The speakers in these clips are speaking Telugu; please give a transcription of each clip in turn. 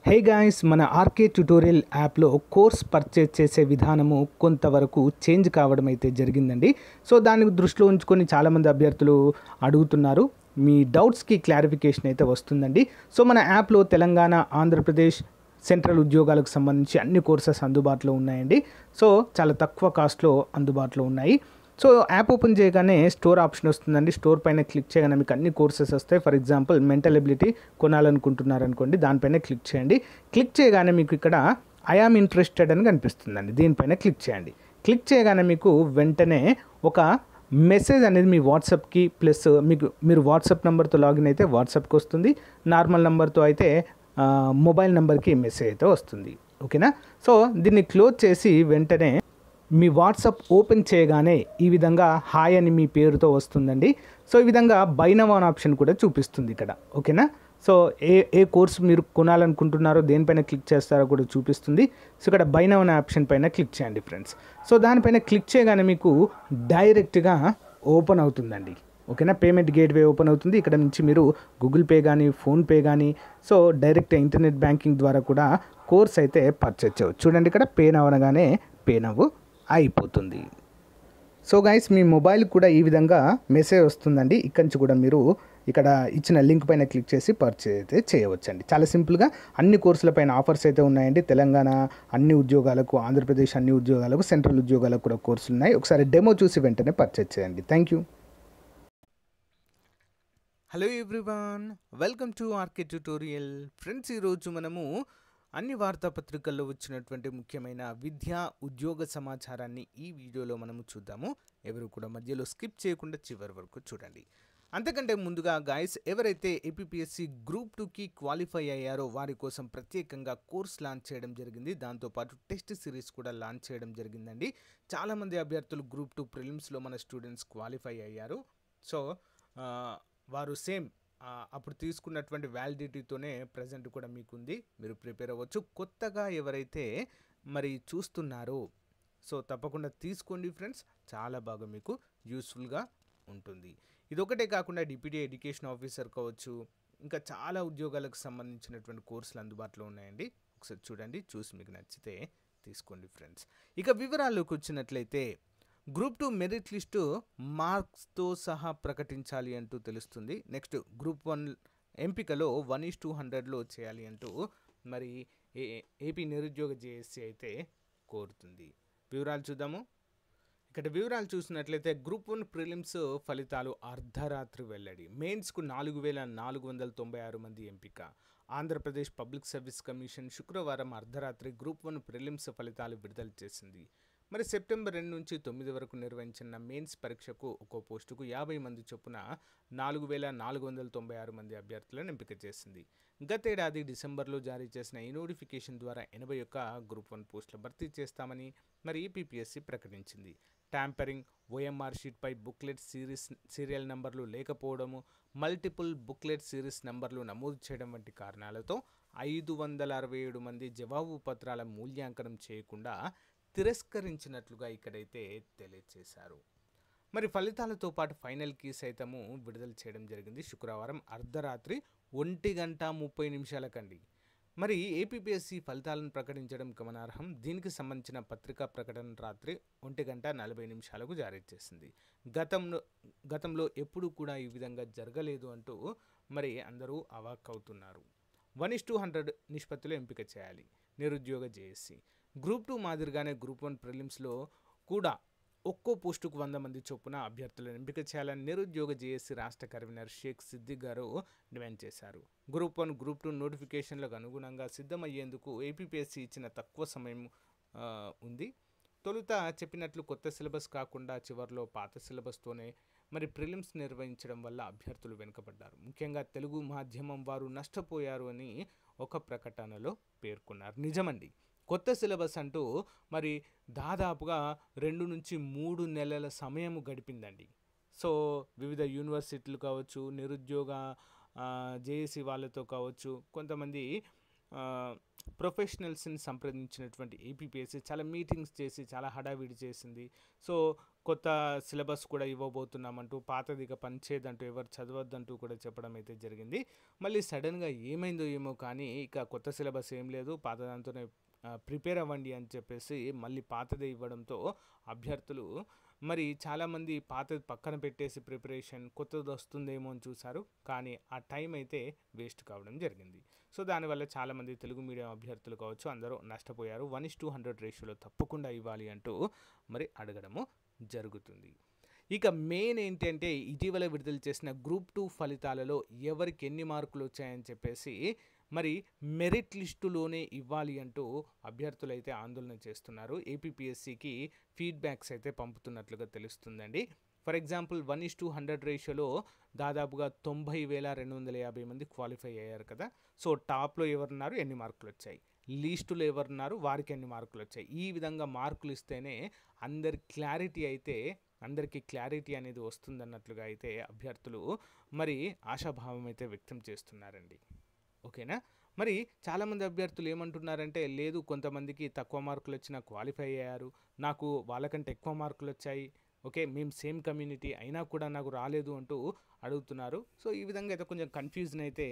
హే గాయ్స్, మన ఆర్కే ట్యుటోరియల్ యాప్లో కోర్స్ పర్చేజ్ చేసే విధానము కొంతవరకు చేంజ్ కావడం అయితే జరిగిందండి. సో దాన్ని దృష్టిలో ఉంచుకొని చాలామంది అభ్యర్థులు అడుగుతున్నారు. మీ డౌట్స్కి క్లారిఫికేషన్ అయితే వస్తుందండి. సో మన యాప్లో తెలంగాణ, ఆంధ్రప్రదేశ్ సెంట్రల్ ఉద్యోగాలకు సంబంధించి అన్ని కోర్సెస్ అందుబాటులో ఉన్నాయండి. సో చాలా తక్కువ కాస్ట్లో అందుబాటులో ఉన్నాయి. సో యాప్ ఓపెన్ చేయగానే స్టోర్ ఆప్షన్ వస్తుందండి. స్టోర్ పైన క్లిక్ చేయగానే మీకు అన్ని కోర్సెస్ వస్తాయి. ఫర్ ఎగ్జాంపుల్ మెంటల్ ఎబిలిటీ కొనాలనుకుంటున్నారు అనుకోండి, దానిపైన క్లిక్ చేయండి. క్లిక్ చేయగానే మీకు ఇక్కడ ఐ ఆమ్ ఇంట్రెస్టెడ్ అని కనిపిస్తుందండి. దీనిపైన క్లిక్ చేయండి. క్లిక్ చేయగానే మీకు వెంటనే ఒక మెసేజ్ అనేది మీ వాట్సాప్కి ప్లస్ మీరు వాట్సాప్ నెంబర్తో లాగిన్ అయితే వాట్సాప్కి వస్తుంది. నార్మల్ నెంబర్తో అయితే మొబైల్ నెంబర్కి మెసేజ్ అయితే వస్తుంది. ఓకేనా? సో దీన్ని క్లోజ్ చేసి వెంటనే మీ వాట్సాప్ ఓపెన్ చేయగానే ఈ విధంగా హాయ్ అని మీ పేరుతో వస్తుందండి. సో ఈ విధంగా బై నౌ అనే ఆప్షన్ కూడా చూపిస్తుంది ఇక్కడ. ఓకేనా? సో ఏ కోర్స్ మీరు కొనాలనుకుంటున్నారో దేనిపైన క్లిక్ చేస్తారో కూడా చూపిస్తుంది. సో ఇక్కడ బై నౌ అనే ఆప్షన్ పైన క్లిక్ చేయండి ఫ్రెండ్స్. సో దానిపైన క్లిక్ చేయగానే మీకు డైరెక్ట్గా ఓపెన్ అవుతుందండి. ఓకేనా? పేమెంట్ గేట్వే ఓపెన్ అవుతుంది. ఇక్కడ నుంచి మీరు గూగుల్ పే కానీ, ఫోన్పే కానీ, సో డైరెక్ట్ ఇంటర్నెట్ బ్యాంకింగ్ ద్వారా కూడా కోర్స్ అయితే పర్చేజ్ చేయవచ్చు. చూడండి, ఇక్కడ పే నౌ అనగానే పే నౌ అయిపోతుంది. సో గైస్, మీ మొబైల్ కూడా ఈ విధంగా మెసేజ్ వస్తుందండి. ఇక్కడి నుంచి కూడా మీరు ఇక్కడ ఇచ్చిన లింక్ పైన క్లిక్ చేసి పర్చేజ్ అయితే చేయవచ్చండి. చాలా సింపుల్గా అన్ని కోర్సులపైన ఆఫర్స్ అయితే ఉన్నాయండి. తెలంగాణ అన్ని ఉద్యోగాలకు, ఆంధ్రప్రదేశ్ అన్ని ఉద్యోగాలకు, సెంట్రల్ ఉద్యోగాలకు కూడా కోర్సులు ఉన్నాయి. ఒకసారి డెమో చూసి వెంటనే పర్చేజ్ చేయండి. Thank you. Hello everyone, welcome to RK tutorial. Friends, ఈరోజు మనము అన్ని వార్తాపత్రికల్లో వచ్చినటువంటి ముఖ్యమైన విద్యా ఉద్యోగ సమాచారాన్ని ఈ వీడియోలో మనము చూద్దాము. ఎవరు కూడా మధ్యలో స్కిప్ చేయకుండా చివరి వరకు చూడండి. అంతకంటే ముందుగా గాయస్, ఎవరైతే ఏపీపీఎస్సీ గ్రూప్ 2కి క్వాలిఫై అయ్యారో వారి కోసం ప్రత్యేకంగా కోర్స్ లాంచ్ చేయడం జరిగింది. దాంతోపాటు టెస్ట్ సిరీస్ కూడా లాంచ్ చేయడం జరిగిందండి. చాలామంది అభ్యర్థులు గ్రూప్ 2 ప్రిలిమ్స్లో మన స్టూడెంట్స్ క్వాలిఫై అయ్యారు. సో వారు సేమ్ అప్పుడు తీసుకున్నటువంటి వ్యాలిడిటీతోనే ప్రజెంట్ కూడా మీకుంది. మీరు ప్రిపేర్ అవ్వచ్చు. కొత్తగా ఎవరైతే మరి చూస్తున్నారో సో తప్పకుండా తీసుకోండి ఫ్రెండ్స్. చాలా బాగా మీకు యూస్ఫుల్గా ఉంటుంది. ఇదొకటే కాకుండా డిప్యూటీ ఎడ్యుకేషన్ ఆఫీసర్ కావచ్చు, ఇంకా చాలా ఉద్యోగాలకు సంబంధించినటువంటి కోర్సులు అందుబాటులో ఉన్నాయండి. ఒకసారి చూడండి, చూసి మీకు నచ్చితే తీసుకోండి ఫ్రెండ్స్. ఇక వివరాల్లోకి వచ్చినట్లయితే గ్రూప్ 2 మెరిట్ లిస్టు మార్క్స్తో సహా ప్రకటించాలి అంటూ తెలుస్తుంది. నెక్స్ట్ గ్రూప్ 1 ఎంపికలో 1:100లో చేయాలి అంటూ మరి ఏపీ నిరుద్యోగ జేఏసీ అయితే కోరుతుంది. వివరాలు చూద్దాము. ఇక్కడ వివరాలు చూసినట్లయితే గ్రూప్ 1 ప్రిలిమ్స్ ఫలితాలు అర్ధరాత్రి వెల్లడి. మెయిన్స్కు 4,496 మంది ఎంపిక. ఆంధ్రప్రదేశ్ పబ్లిక్ సర్వీస్ కమిషన్ శుక్రవారం అర్ధరాత్రి గ్రూప్ 1 ప్రిలిమ్స్ ఫలితాలు విడుదల చేసింది. మరి సెప్టెంబర్ 2 నుంచి 9 వరకు నిర్వహించిన మెయిన్స్ పరీక్షకు ఒక్కో పోస్టుకు 50 మంది చొప్పున 4,496 మంది అభ్యర్థులను ఎంపిక చేసింది. గతేడాది డిసెంబర్లో జారీ చేసిన ఈ నోటిఫికేషన్ ద్వారా 81 గ్రూప్ 1 పోస్టుల భర్తీ చేస్తామని మరి ఏపీపీఎస్సీ ప్రకటించింది. ట్యాంపరింగ్, ఓఎంఆర్ షీట్పై బుక్లెట్ సీరియల్ నంబర్లు లేకపోవడము, మల్టిపుల్ బుక్లెట్ సిరీస్ నంబర్లు నమోదు చేయడం వంటి కారణాలతో 567 మంది జవాబు పత్రాల మూల్యాంకనం చేయకుండా తిరస్కరించినట్లుగా ఇక్కడైతే తెలియజేశారు. మరి ఫలితాలతో పాటు ఫైనల్ కీ సైతము విడుదల చేయడం జరిగింది శుక్రవారం అర్ధరాత్రి 1:30 మరి ఏపీపీఎస్సీ ఫలితాలను ప్రకటించడం గమనార్హం. దీనికి సంబంధించిన పత్రికా ప్రకటన రాత్రి 1:40 జారీ చేసింది. గతంలో ఎప్పుడు కూడా ఈ విధంగా జరగలేదు అంటూ మరి అందరూ అవాక్కవుతున్నారు. 1:100 నిష్పత్తిలో ఎంపిక చేయాలి నిరుద్యోగ జేఏసీ. గ్రూప్ 2 మాదిరిగానే గ్రూప్ 1 ప్రిలిమ్స్లో కూడా ఒక్కో పోస్టుకు 100 మంది చొప్పున అభ్యర్థులను ఎంపిక చేయాలని నిరుద్యోగ జేఏసీ రాష్ట్ర కన్వీనర్ షేక్ సిద్దిక్ గారు డిమాండ్ చేశారు. గ్రూప్ 1, గ్రూప్ 2 నోటిఫికేషన్లకు అనుగుణంగా సిద్ధమయ్యేందుకు ఏపీపీఎస్సీ ఇచ్చిన తక్కువ సమయం ఉంది. తొలుత చెప్పినట్లు కొత్త సిలబస్ కాకుండా చివరిలో పాత సిలబస్తోనే మరి ప్రిలిమ్స్ నిర్వహించడం వల్ల అభ్యర్థులు వెనుకబడ్డారు. ముఖ్యంగా తెలుగు మాధ్యమం వారు నష్టపోయారు అని ఒక ప్రకటనలో పేర్కొన్నారు. నిజమండి, కొత్త సిలబస్ అంటూ మరి దాదాపుగా 2 నుంచి 3 నెలల సమయం గడిపిందండి. సో వివిధ యూనివర్సిటీలు కావచ్చు, నిరుద్యోగ జేఏసీ వాళ్ళతో కావచ్చు, కొంతమంది ప్రొఫెషనల్స్ని సంప్రదించినటువంటి ఏపీపీఎస్సీ చాలా మీటింగ్స్ చేసి చాలా హడావిడి చేసింది. సో కొత్త సిలబస్ కూడా ఇవ్వబోతున్నామంటూ, పాతది ఇక పనిచేయదంటూ, ఎవరు చదవద్దంటూ కూడా చెప్పడం అయితే జరిగింది. మళ్ళీ సడన్గా ఏమైందో ఏమో కానీ ఇక కొత్త సిలబస్ ఏం లేదు, పాత దాంతోనే ప్రిపేర్ అవ్వండి అని చెప్పేసి మళ్ళీ పాతదే ఇవ్వడంతో అభ్యర్థులు మరి చాలామంది పాతది పక్కన పెట్టేసి ప్రిపరేషన్ కొత్తది వస్తుందేమో అని చూశారు. కానీ ఆ టైం అయితే వేస్ట్ కావడం జరిగింది. సో దానివల్ల చాలామంది తెలుగు మీడియం అభ్యర్థులు కావచ్చు అందరూ నష్టపోయారు. 1:100 రేషియోలో తప్పకుండా ఇవ్వాలి అంటూ మరి అడగడము జరుగుతుంది. ఇక మెయిన్ ఏంటంటే ఇటీవల విడుదల చేసిన గ్రూప్ 2 ఫలితాలలో ఎవరికి ఎన్ని మార్కులు వచ్చాయని చెప్పేసి మరి మెరిట్ లిస్టులోనే ఇవ్వాలి అంటూ అభ్యర్థులు అయితే ఆందోళన చేస్తున్నారు. ఏపీపీఎస్సికి ఫీడ్బ్యాక్స్ అయితే పంపుతున్నట్లుగా తెలుస్తుందండి. ఫర్ ఎగ్జాంపుల్ 1:100 రేషియోలో దాదాపుగా 90,250 మంది క్వాలిఫై అయ్యారు కదా. సో టాప్లో ఎవరున్నారు, ఎన్ని మార్కులు వచ్చాయి, లీస్టులో ఎవరున్నారు, వారికి ఎన్ని మార్కులు వచ్చాయి, ఈ విధంగా మార్కులు ఇస్తేనే అందరికీ క్లారిటీ అనేది వస్తుందన్నట్లుగా అయితే అభ్యర్థులు మరి ఆశాభావం అయితే వ్యక్తం చేస్తున్నారండి. ఓకేనా. మరి చాలామంది అభ్యర్థులు ఏమంటున్నారంటే, లేదు కొంతమందికి తక్కువ మార్కులు వచ్చినా క్వాలిఫై అయ్యారు, నాకు వాళ్ళకంటే ఎక్కువ మార్కులు వచ్చాయి, ఓకే మేము సేమ్ కమ్యూనిటీ అయినా కూడా నాకు రాలేదు అంటూ అడుగుతున్నారు. సో ఈ విధంగా అయితే కొంచెం కన్ఫ్యూజన్ అయితే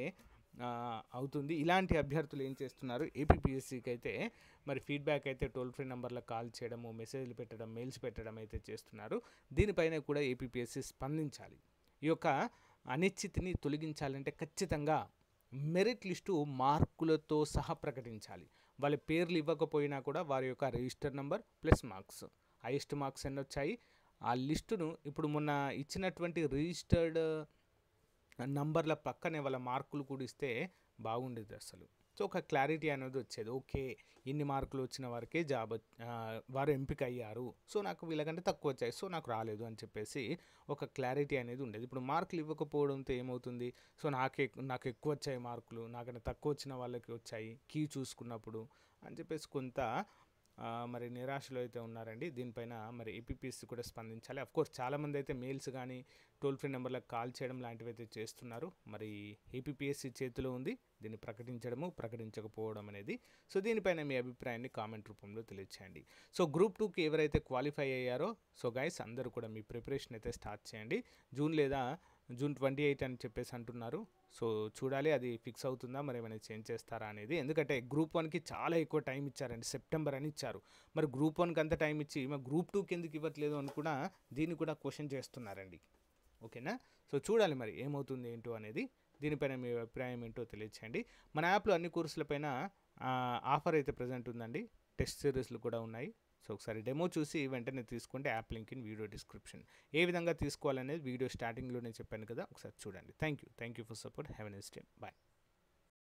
అవుతుంది. ఇలాంటి అభ్యర్థులు ఏం చేస్తున్నారు, ఏపీపీఎస్సికి అయితే మరి ఫీడ్బ్యాక్ అయితే టోల్ ఫ్రీ నెంబర్లకు కాల్ చేయడము, మెసేజ్లు పెట్టడం, మెయిల్స్ పెట్టడం అయితే చేస్తున్నారు. దీనిపైన కూడా ఏపీపీఎస్సి స్పందించాలి. ఈ యొక్క అనిశ్చితిని తొలగించాలంటే ఖచ్చితంగా మెరిట్ లిస్టు మార్కులతో సహా ప్రకటించాలి. వాళ్ళ పేర్లు ఇవ్వకపోయినా కూడా వారి యొక్క register number plus marks, highest marks ఎన్ని వచ్చాయి ఆ లిస్టును ఇప్పుడు మొన్న ఇచ్చినటువంటి రిజిస్టర్డ్ నంబర్ల పక్కనే వాళ్ళ మార్కులు కూడా ఇస్తే బాగుండేది అసలు. సో ఒక క్లారిటీ అనేది వచ్చేది. ఓకే ఇన్ని మార్కులు వచ్చిన వారికే వారు ఎంపిక అయ్యారు, సో నాకు వీళ్ళకంటే తక్కువ వచ్చాయి, సో నాకు రాలేదు అని చెప్పేసి ఒక క్లారిటీ అనేది ఉండేది. ఇప్పుడు మార్కులు ఇవ్వకపోవడంతో ఏమవుతుంది, సో నాకు ఎక్కువ వచ్చాయి మార్కులు, నాకన్నా తక్కువ వచ్చిన వాళ్ళకి వచ్చాయి కీ చూసుకున్నప్పుడు అని చెప్పేసి కొంత మరి నిరాశలో అయితే ఉన్నారండి. దీనిపైన మరి ఏపీపీఎస్సి కూడా స్పందించాలి. అఫ్కోర్స్ చాలామంది అయితే మెయిల్స్ కానీ టోల్ ఫ్రీ నెంబర్లకు కాల్ చేయడం లాంటివి అయితే చేస్తున్నారు. మరి ఏపీపీఎస్సి చేతిలో ఉంది దీన్ని ప్రకటించడము ప్రకటించకపోవడం అనేది. సో దీనిపైన మీ అభిప్రాయాన్ని కామెంట్ రూపంలో తెలియచేయండి. సో గ్రూప్ 2కి ఎవరైతే క్వాలిఫై అయ్యారో సో గైస్ అందరూ కూడా మీ ప్రిపరేషన్ అయితే స్టార్ట్ చేయండి. జూన్ 28 అని చెప్పేసి అంటున్నారు. సో చూడాలి అది ఫిక్స్ అవుతుందా, మరి ఏమైనా చేంజ్ చేస్తారా అనేది. ఎందుకంటే గ్రూప్ 1కి చాలా ఎక్కువ టైం ఇచ్చారండి, సెప్టెంబర్ అని ఇచ్చారు. మరి గ్రూప్ 1కి అంత టైం ఇచ్చి మరి గ్రూప్ 2కి ఎందుకు ఇవ్వట్లేదు అని కూడా దీన్ని కూడా క్వశ్చన్ చేస్తున్నారండి. ఓకేనా. సో చూడాలి మరి ఏమవుతుంది ఏంటో అనేది. దీనిపైన మీ అభిప్రాయం ఏంటో తెలియచేయండి. మన యాప్లో అన్ని కోర్సులపైన ఆఫర్ అయితే ప్రజెంట్ ఉందండి, టెస్ట్ సిరీస్లు కూడా ఉన్నాయి. సో ఒకసారి డెమో చూసి వెంటనే తీసుకోండి. App link in video description. ఏ విధంగా తీసుకోవాలనేది వీడియో స్టార్టింగ్లోనే చెప్పాను కదా, ఒకసారి చూడండి. Thank you for support. Have a nice day. Bye.